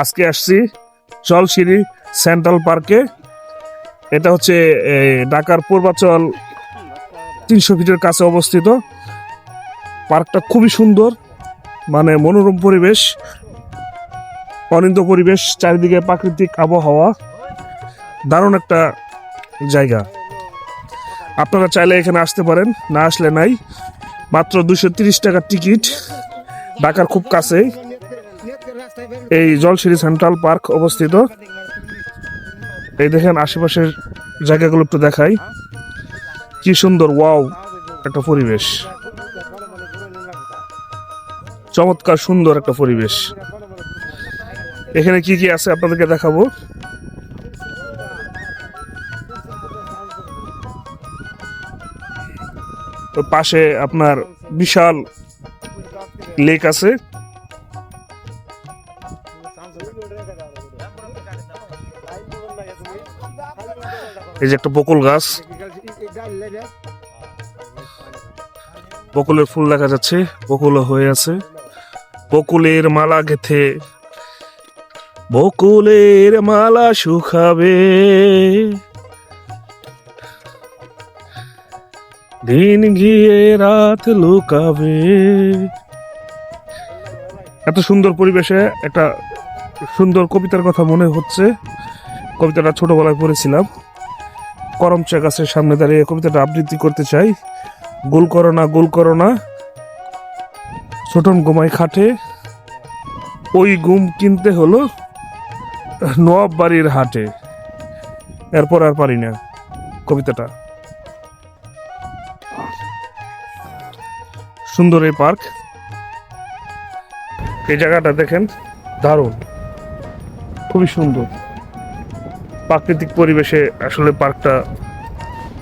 আজকে আসছি জলসিঁড়ি সেন্ট্রাল পার্কে। এটা হচ্ছে ঢাকার পূর্বাচল 300 ফিটের কাছে অবস্থিত। পার্কটা খুবই সুন্দর, মানে মনোরম পরিবেশ, অনিন্দ্য পরিবেশ, চারিদিকে প্রাকৃতিক আবহাওয়া, দারুণ একটা জায়গা। আপনারা চাইলে এখানে আসতে পারেন, না আসলে নাই। মাত্র 230 টাকার টিকিট। ঢাকার খুব কাছেই এই জলসিঁড়ি সেন্ট্রাল পার্ক অবস্থিত। এই দেখেন আশেপাশের জায়গাগুলো একটু দেখাই, কি সুন্দর, ওয়াও একটা পরিবেশ, চমৎকার সুন্দর একটা পরিবেশ। এখানে কি কি আছে আপনাদেরকে দেখাবো। পাশে আপনার বিশাল লেক আছে। এই যে একটা বকুল গাছ, বকুলের ফুল দেখা যাচ্ছে, বকুল হয়ে আছে। বকুলের মালা গেথে বকুলের মালা শুকাবে, দিন গিয়ে রাত লুকাবে। এত সুন্দর পরিবেশে একটা সুন্দর কবিতার কথা মনে হচ্ছে। কবিতাটা ছোটবেলায় পড়েছিলাম। করমচা গাছের সামনে দাঁড়িয়ে কবিতাটা আবৃত্তি করতে চাই। গোল করো না, গোল করো না, ছোটন ঘুমাই খাটে, ওই ঘুম কিনতে হলো নবাব বাড়ির হাটে। এরপর আর পারি না কবিতাটা। সুন্দর এই পার্ক, এই জায়গাটা দেখেন, দারুণ, খুবই সুন্দর প্রাকৃতিক পরিবেশে। আসলে পার্কটা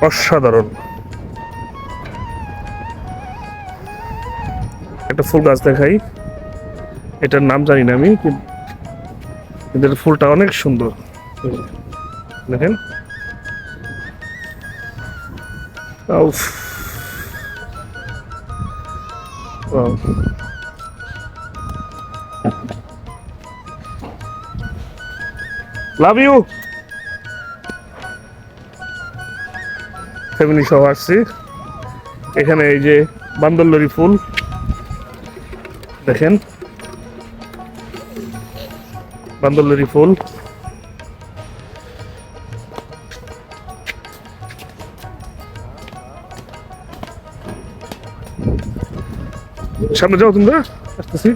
অসাধারণ। একটা ফুল গাছ দেখাই, এটার নাম জানি না আমি, কিন্তু ফুলটা অনেক সুন্দর। দেখেন, লাভ ইউ। ফ্যামিলি সহ আসছি এখানে। এই যে বান্দরলরি ফুল দেখেন, বান্দরলরি ফুল। সামনে যাও তোমরা, আসতেছি।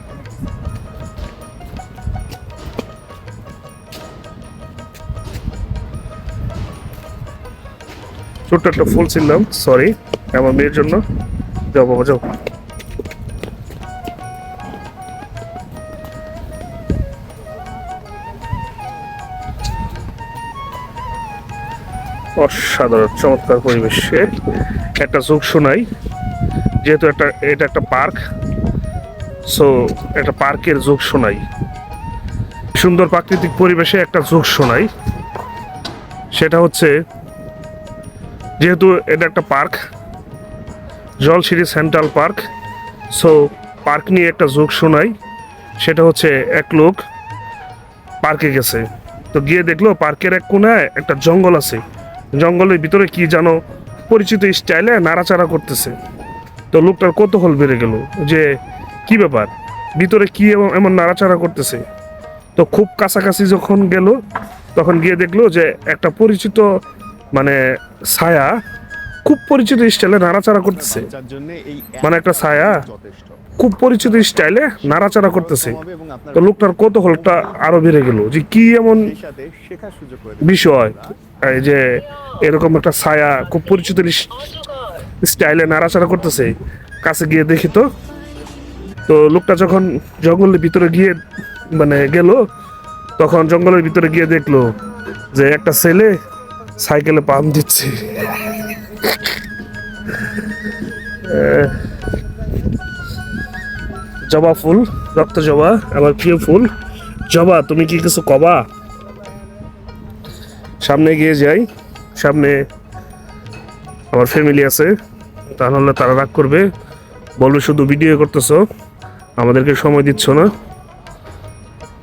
ছোট্ট একটা ফুল ছিলাম, সরি, আমার মেয়ের জন্য। যাও বাবা যাও। অসাধারণ চমৎকার পরিবেশে একটা যোগ শোনাই, যেহেতু এটা একটা পার্ক, সো একটা পার্কের যোগ শোনাই। সুন্দর প্রাকৃতিক পরিবেশে একটা যোগ শোনাই, সেটা হচ্ছে যেহেতু এটা একটা park, Jolshiri central park, so park নিয়ে একটা যোগ শোনাই। সেটা হচ্ছে এক লোক পার্কে গেছে, তো গিয়ে দেখলো পার্কের এক কোনায় একটা জঙ্গল আছে। জঙ্গলের ভিতরে কি যেন পরিচিত স্টাইলে নাড়াচাড়া করতেছে। তো লোকটার কৌতূহল বেড়ে গেল যে কি ব্যাপার, ভিতরে কি এমন নাড়াচাড়া করতেছে। তো খুব কাছাকাছি যখন গেল, তখন গিয়ে দেখলো যে একটা পরিচিত, মানে ছায়া, খুব পরিচিত স্টাইলে নাড়াচাড়া করতেছে। মানে একটা ছায়া খুব পরিচিত স্টাইলে নাড়াচাড়া করতেছে। তো লোকটার কৌতূহলটা আরো বেড়ে গেল যে কি এমন বিষয়, এই যে এরকম একটা ছায়া খুব পরিচিত স্টাইলে নাড়াচাড়া করতেছে, কাছে গিয়ে দেখি। তো লোকটা যখন জঙ্গলের ভিতরে গিয়ে মানে গেল, তখন জঙ্গলের ভিতরে গিয়ে দেখলো যে একটা ছেলে সাইকেলে পাম্প দিচ্ছে। জবা ফুল, রক্ত জবা, আমার প্রিয় ফুল। জবা, তুমি কি কিছু কবা? সামনে গিয়ে যাই, সামনে আমার ফ্যামিলি আছে, তাহলে তারা রাগ করবে, বলবে শুধু ভিডিও করতেছো, আমাদেরকে সময় দিচ্ছ না।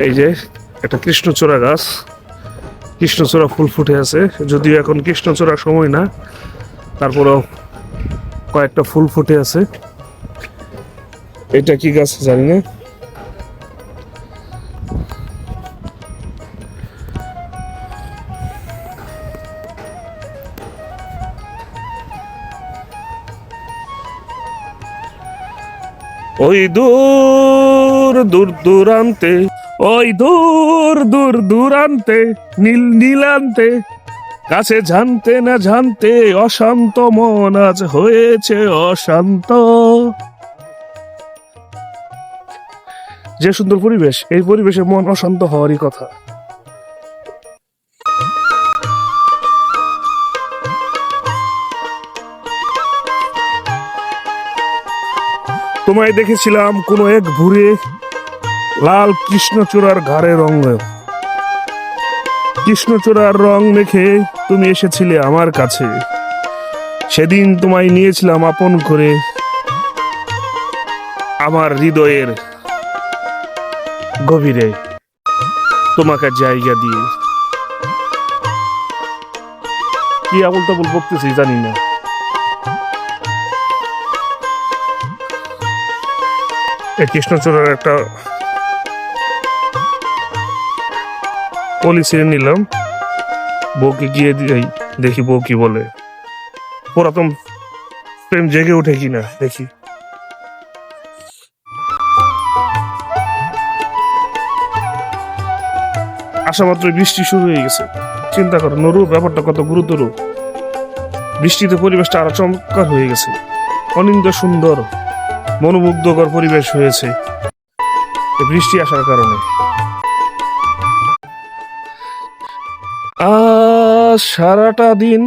এই যে একটা কৃষ্ণচূড়া গাছ, কৃষ্ণচূড়া ফুল ফুটে আছে, যদিও এখন কৃষ্ণচূড়ার সময় না, তারপরেও কয়েকটা ফুল ফুটে আছে। এটা কি গাছ জানি না। ওই দূর দূর দূরান্তে, ওই দূর দূর দূরান্তে, নীল নীলান্তে, কাছে জানতে না জানতে অশান্ত মন আজ হয়েছে অশান্ত। যে সুন্দর পরিবেশ, এই পরিবেশে মন অশান্ত হওয়ারই কথা। তোমায় দেখেছিলাম কোনো এক ভুরে লাল কৃষ্ণচূড়ার ঘাড়ে রঙে, কৃষ্ণচূড়ার রং মেখে তুমি এসেছিলে আমার কাছে। সেদিন তোমায় নিয়েছিলাম আপন করে আমার হৃদয়ের গভীরে, তোমাকে জায়গা দিয়ে। কি আবল তাবল বকতেছি জানি না। এই কৃষ্ণচূড়ার একটা পলি ছিঁড়ে নিলাম, বউকে গিয়ে দেখি বউ কি বলে। পুরাতন প্রেম জেগে ওঠে কিনা দেখি। আসা মাত্র বৃষ্টি শুরু হয়ে গেছে। চিন্তা করো নরু, ব্যাপারটা কত গুরুতর। বৃষ্টিতে পরিবেশটা আরো চমৎকার হয়ে গেছে, অনিন্দ সুন্দর মনোমুগ্ধকর পরিবেশ হয়েছে বৃষ্টি আসার কারণে। আজ সারাটা দিন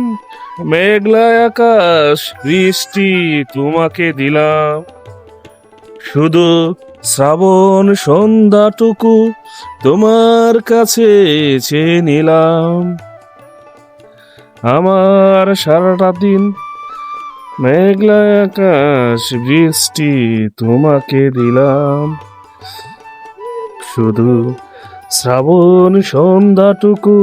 মেঘলা আকাশ, বৃষ্টি তোমাকে দিলাম, শুধু শ্রাবণ সন্ধ্যাটুকু তোমার কাছে চেয়ে নিলাম। আমার সারাটা দিন মেঘলা আকাশ, বৃষ্টি তোমাকে দিলাম, শুধু শ্রাবণ সন্ধ্যাটুকু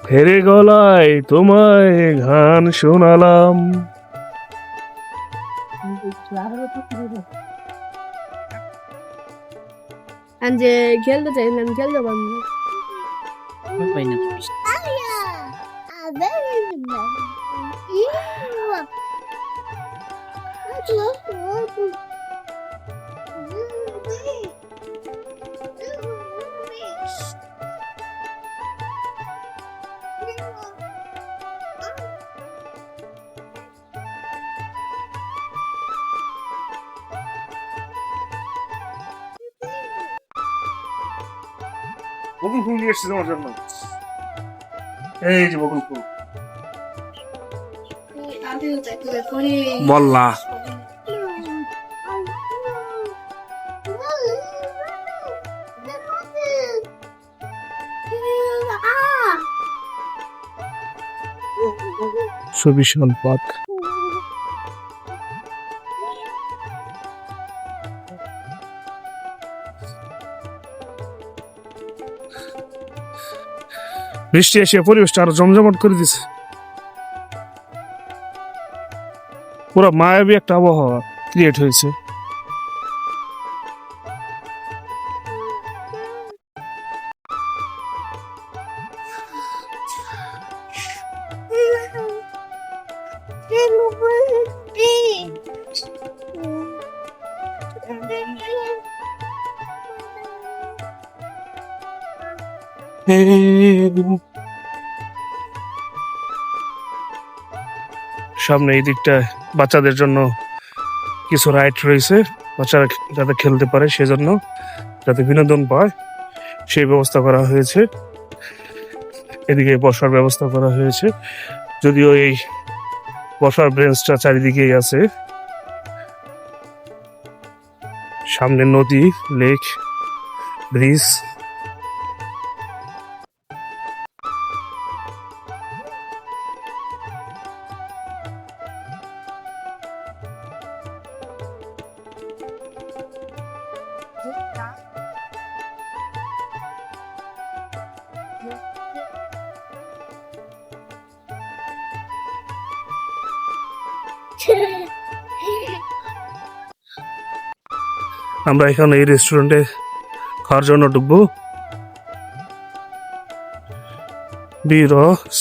ফেরে গলায় তোমায় গান শোনালাম। যে খেলতে চাইলাম, খেলতে পারবো বকুল ফুল নিয়ে এসেছি তোমার জন্য। এই যে বকুল ফুল। বললা সুবিশাল পাক। বৃষ্টি এসে পরিবেশটা আরো জমজমাট করে দিছে। পুরো মায়াবী একটা আবহাওয়া ক্রিয়েট হয়েছে। সামনে এই দিকটায় বাচ্চাদের জন্য কিছু রাইড রয়েছে, বাচ্চারা যাতে খেলতে পারে সেজন্য, যাতে বিনোদন পায় সেই ব্যবস্থা করা হয়েছে। এদিকে বসার ব্যবস্থা করা হয়েছে, যদিও এই বসার বেঞ্চটা চারিদিকেই আছে। সামনে নদী, লেক, ব্রিজ। আমরা এখন এই রেস্টুরেন্টে খাওয়ার জন্য ঢুকবো। বীর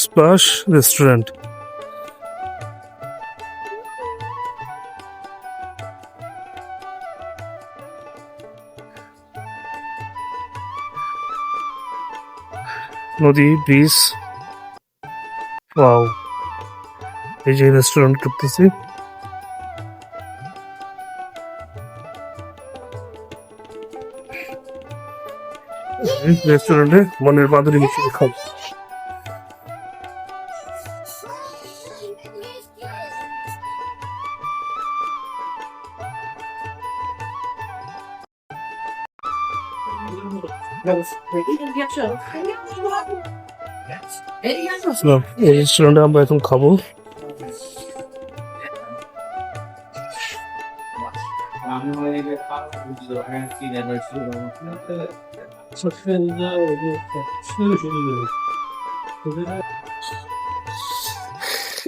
স্প্লাশ রেস্টুরেন্ট। নদী, ব্রিজ, ওয়াও। এই যে রেস্টুরেন্ট করতেছি। রেস্টুরেন্টে মনের মাধুরী মিশিয়ে খাবো। এই রেস্টুরেন্টে আমরা এখন খাবো।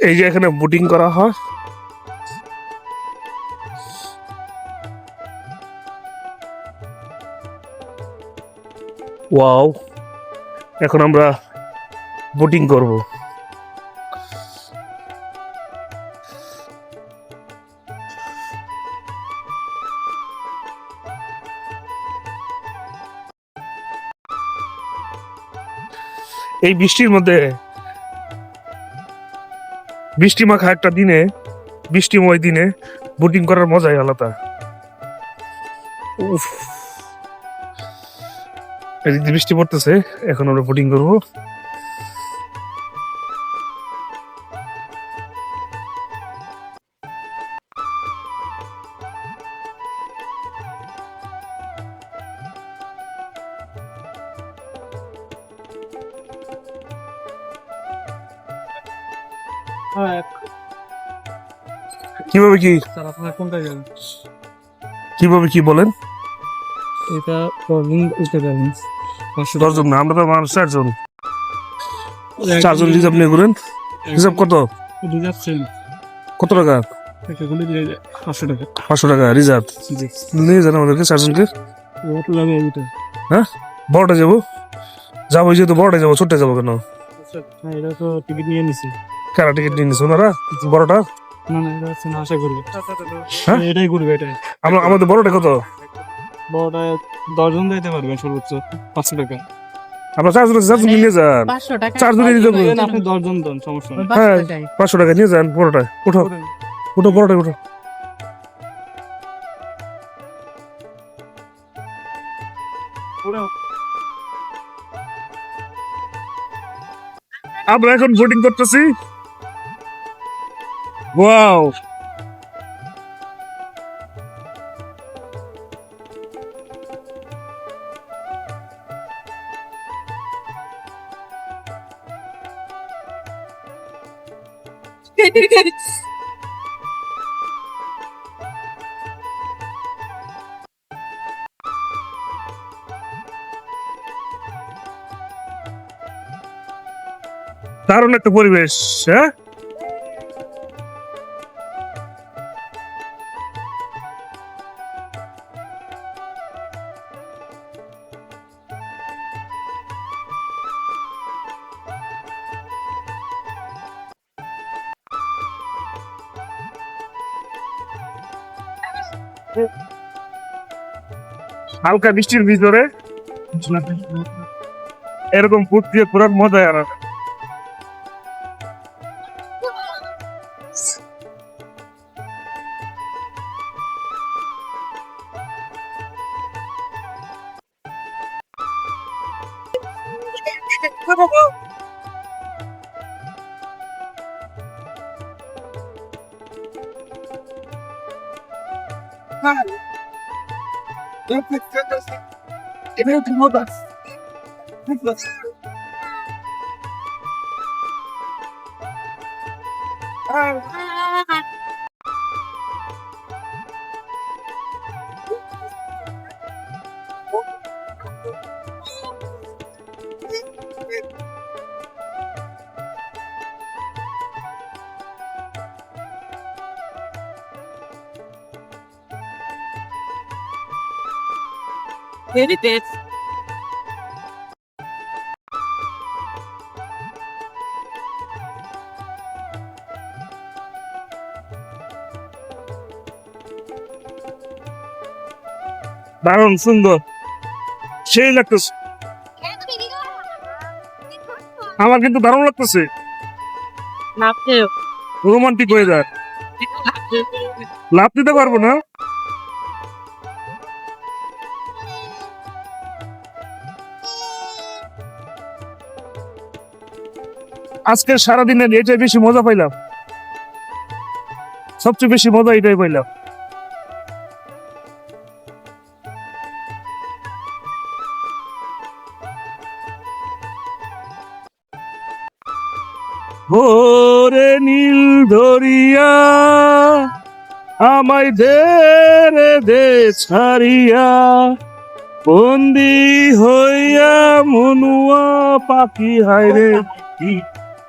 এই যে এখানে বোটিং করা হয়। ওয়াও, এখন আমরা বোটিং করব। এই বৃষ্টির মধ্যে, বৃষ্টি মাখা একটা দিনে, বৃষ্টিময় দিনে বোটিং করার মজাই আলাদা। উফ, এদিক দিয়ে বৃষ্টি পড়তেছে, এখন আমরা বোটিং করবো। কিভাবে কি স্যার আপনারা কোনটা যাবেন? কিভাবে কি বলেন? এটা প্রবলেম উঠে যাবেন 10 জন না, আমরা তো মানুষ 4 জন। 4 জন রিজার্ভ নিয়ে ঘুরেন। রিজার্ভ কত? রিজার্ভ ছিল কত টাকা? একটা গুলি দিয়ে 500 টাকা। 500 টাকা রিজার্ভ জি নিয়ে যান আমাদেরকে 4 জনকে। কত যাবে এইটা? হ্যাঁ, বড়টা যাবো, যাবো যেহেতু বড়টা যাবো, ছোটটা যাবো কেন? হ্যাঁ এটা তো টিকিট নিয়ে নিছি। কারা টিকিট নিয়ে নিচ্ছে ওনারা? বড়টা না না এটা হচ্ছে না, আশা করবে হ্যাঁ? এটাই করবে এটাই। আমরা আমাদের বড়টা কত? বড়টা 10 জন যাইতে পারবেন সর্বোচ্চ 500 টাকা। আমরা 4 জন 4 জন নিয়ে যান। 500 টাকা 4 জনের রিজার্ভ। আপনি 10 জন দেন, সমস্যা নেই। হ্যাঁ 500 টাকা নিয়ে যান বড়টা। উঠো উঠো, বড়টা উঠো। আমরা এখন বোটিং করতেছি। ওয়াও, দারুণ একটা পরিবেশ। হ্যাঁ, হালকা বৃষ্টির ভিতরে এরকম ফুট দিয়ে ঘোরার মজাই আলাদা। দারুণ সুন্দর, সেই লাগতেছে। আমার কিন্তু দারুণ লাগতেছে, রোমান্টিক ওয়েদার। লাভ দিতে পারবো না। আজকে সারাদিনের এটাই বেশি মজা পাইলাম, সবচেয়ে বেশি মজা এটাই পাইলাম। ভোরে নীল ধরিয়া আমায় দে রে দে ছাড়িয়া, বন্দি হইয়া মনুয়া পাখি হায় রে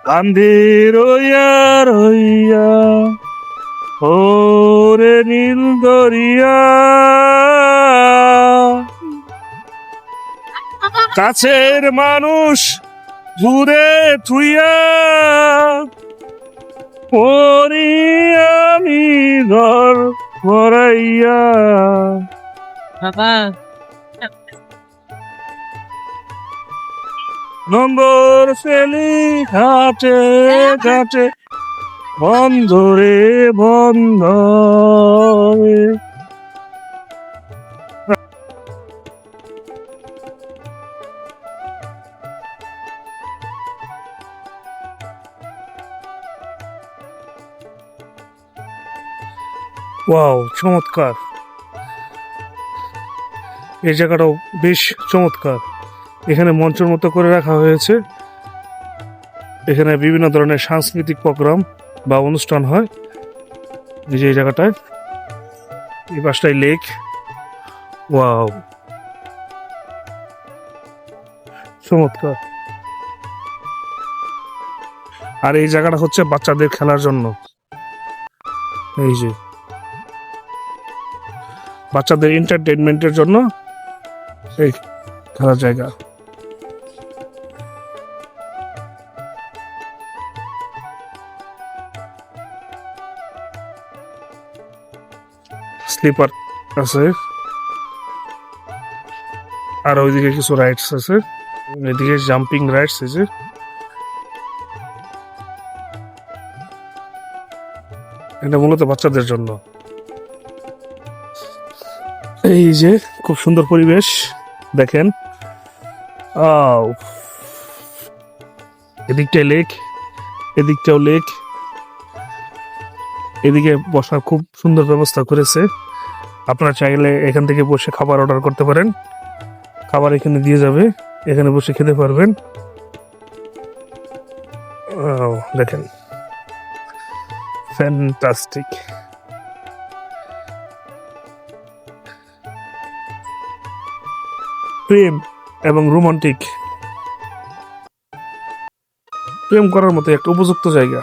কান্দে রইয়া রইয়া। ওরে নীল দরিয়া কাছের মানুষ দূরে থুইয়া, পরি আমি ঘর ভরাইয়া। নম্বর ফেলি ঘাটে ঘাটে, বন্ধ রে বন্ধ রে। ওয়াও, চমৎকার। এই জায়গাটাও বেশ চমৎকার। এখানে মঞ্চের মতো করে রাখা হয়েছে, এখানে বিভিন্ন ধরনের সাংস্কৃতিক প্রোগ্রাম বা অনুষ্ঠান হয়। এই যে এই জায়গাটায়, এই পাশটায় লেক। ওয়াও, চমৎকার। আর এই জায়গাটা হচ্ছে বাচ্চাদের খেলার জন্য, এই যে বাচ্চাদের এন্টারটেনমেন্টের জন্য এই খেলার জায়গা। স্লিপার আছে, আর ওইদিকে কিছু রাইডস আছে, এদিকে জাম্পিং রাইডস আছে। এটা মূলত বাচ্চাদের জন্য। এই যে খুব সুন্দর পরিবেশ দেখেন। এদিকটায় লেক, এদিকটাও লেক। এদিকে বসার খুব সুন্দর ব্যবস্থা করেছে। আপনারা চাইলে এখান থেকে বসে খাবার অর্ডার করতে পারেন, খাবার এখানে দিয়ে যাবে, এখানে বসে খেতে পারবেন। দেখেন, ফ্যান্টাস্টিক। প্রেম এবং রোমান্টিক, প্রেম করার মতো একটা উপযুক্ত জায়গা।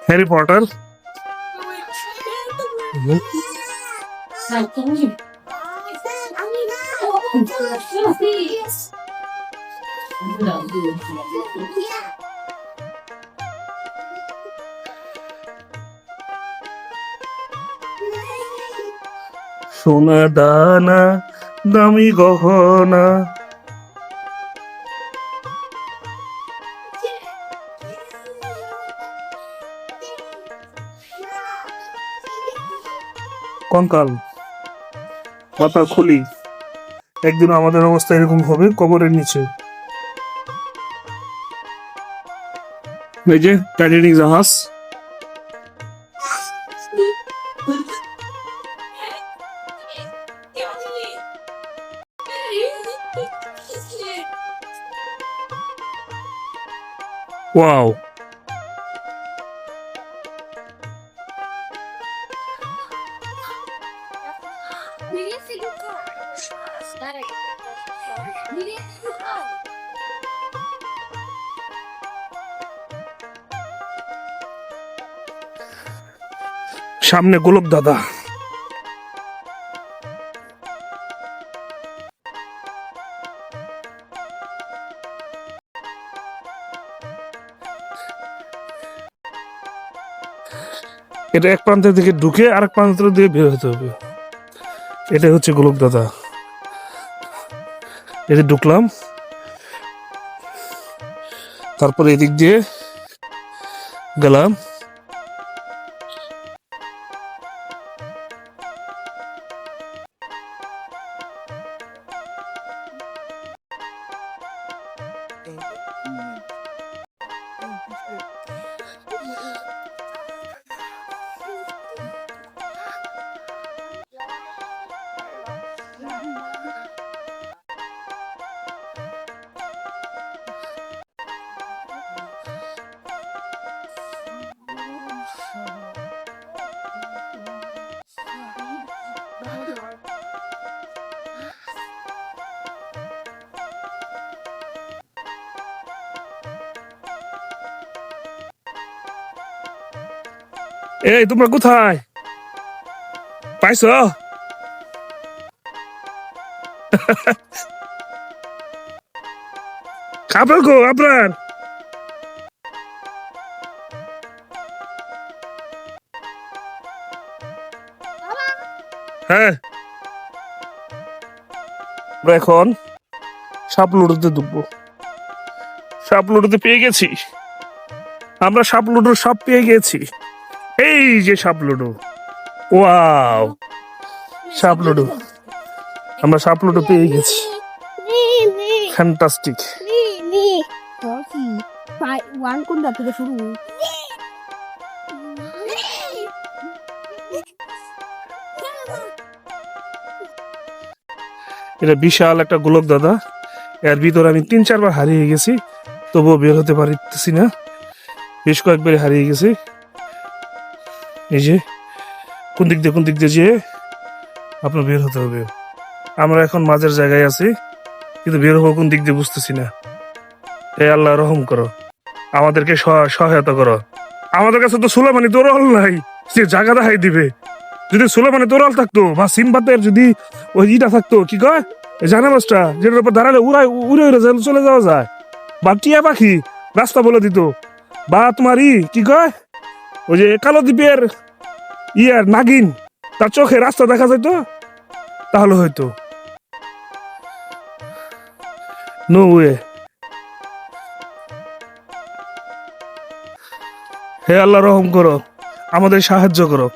Harry Potter. সোনা দানা দামি গহনা। কঙ্কাল মাথা খুলি, একদিন আমাদের অবস্থা এরকম হবে কবরের নিচে। এই যে টাইটানিক জাহাজ, ওয়াও। সামনে গোলক দাদা। এটা এক প্রান্ত থেকে ঢুকে আরেক প্রান্ত দিয়ে বের হতে হবে। এটা হচ্ছে গোলক দাদা। এতে ঢুকলাম, তারপরে এদিক দিয়ে গেলাম। এই তোমরা কোথায় পাইছো? আপনার গো, আপনার হ্যাঁ, আমরা এখন সাপ লুডোতে ঢুকবো। সাপ লুডোতে পেয়ে গেছি আমরা, সাপ লুডোর সাপ পেয়ে গেছি। এই যে সাপ লুডো, ওয়াও, সাপ লুডো, আমরা সাপ লুডো পেয়ে গেছি। ফ্যান্টাস্টিক। ওয়ান কোনটা থেকে শুরু? এটা বিশাল একটা গোলক দাদা। এর ভিতরে আমি 3-4 বার হারিয়ে গেছি, তবুও বের হতে পারতেছি না। বেশ কয়েকবার হারিয়ে গেছি। এই যে কোন দিক দিয়ে যেয়ে আপনার বের হতে হবে। আমরা এখন মাঝের জায়গায় আছি, কিন্তু বের হবো কোন দিক দিয়ে বুঝতেছি না। হে আল্লাহ, রহম করো, আমাদেরকে সহায়তা করো। আমাদের কাছে তো সুলেমানি তোরল নাই, সে জায়গা দেখাই দিবে। যদি সুলেমানি তোরল থাকতো বা সিম্বাতের যদি ওই ইটা থাকতো, কি কয় জানাবাসটা, যেটার উপর দাঁড়ালে উড়ে উড়ে চলে যাওয়া যায়, বা টিয়া পাখি রাস্তা বলে দিত, বা তোমার কি কয় ওই যে কালো দ্বীপের নাগিন, তার চোখে রাস্তা দেখা যেত, তাহলে হয়তো। No way. হে আল্লাহ, রহম করো, আমাদের সাহায্য করো।